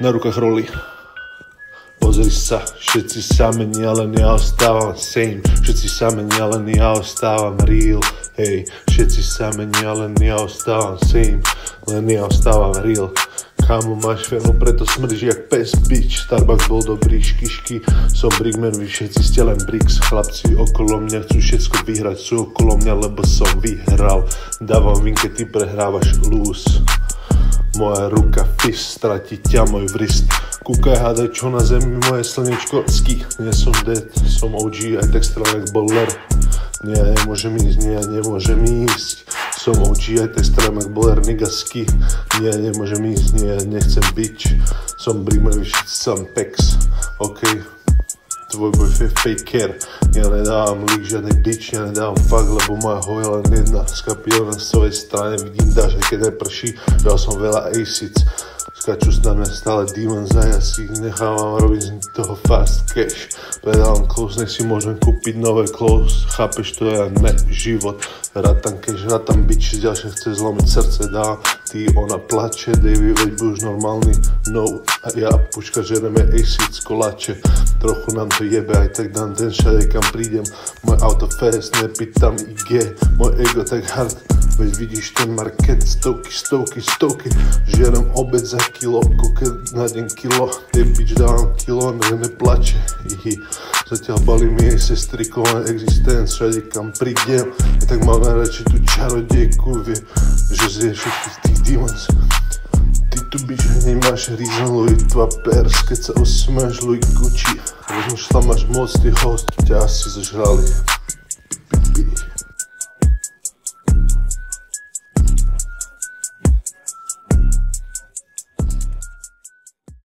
Na rukách roly. Pozri sa, všetci sa menia, len ja ostávam same. Všetci sa menia, len ja ostávam real. Hej, všetci sa menia, len ja ostávam same. Len ja ostávam real. Kámo, máš fenu, preto smrdíš jak pes, bitch. Starbucks bol dobrý, škišky. Som Brickman, vy všetci ste len bricks. Chlapci okolo mňa chcú všetko vyhrať. Sú okolo mňa, lebo som vyhral. Dávam vin, keď ty prehrávaš lose. Moja ruka fist, stratí ťa môj vrist. Kúkaj, hádaj, čo na zemi moje slnečko ski. Nie som dead, som OG, aj tak strelám jak bowler. Nie, nemôžem ísť, nie, nemôžem ísť. Som OG, aj tak strelám jak bowler, nigga ski. Nie, nemôžem ísť, nie, nechcem bitch. Som Brickman, vyšiť som Pex, okej. Tvoj boj je faker. Ja nedávam lík, žiadny bitch, ja nedávam fuck, lebo moja hoja len jedna. Skapil na svojej strane, vidím dáž, aj keď neprší, dal som veľa acids. Skačú na mňa stále demons a ja si ich nechávam robiť z toho fast cash. Predávam clothes, nech si môžem kúpiť nové clothes, chápeš, to je ne život. Rátam cash, rátam bitch, ďalšie chce zlomiť srdce, dá. Ty, ona plače, Davey, veď už normálny, no. A ja, puška, žereme acids, koláče. Trochu nám to jebe, aj tak dám den všade, kam prídem. Môj auto fast, nepýtam IG, môj ego tak hard. Veď vidíš ten market, stovky. Žerem obed za kilo, koľko na deň kilo. Tej bitch dávam kilo, neplače. Zatiaľ balím jej sestrikované existence, všade kam prídem. Ja tak mám najradšej tú čarodejku, vie, že zrie všetkých tých demons. Ty tu bitch nemáš reason, Louis tva pers, keď sa osmáš Louis Gucci. Rozmýšľam máš moc, ty host, ťa asi zožrali.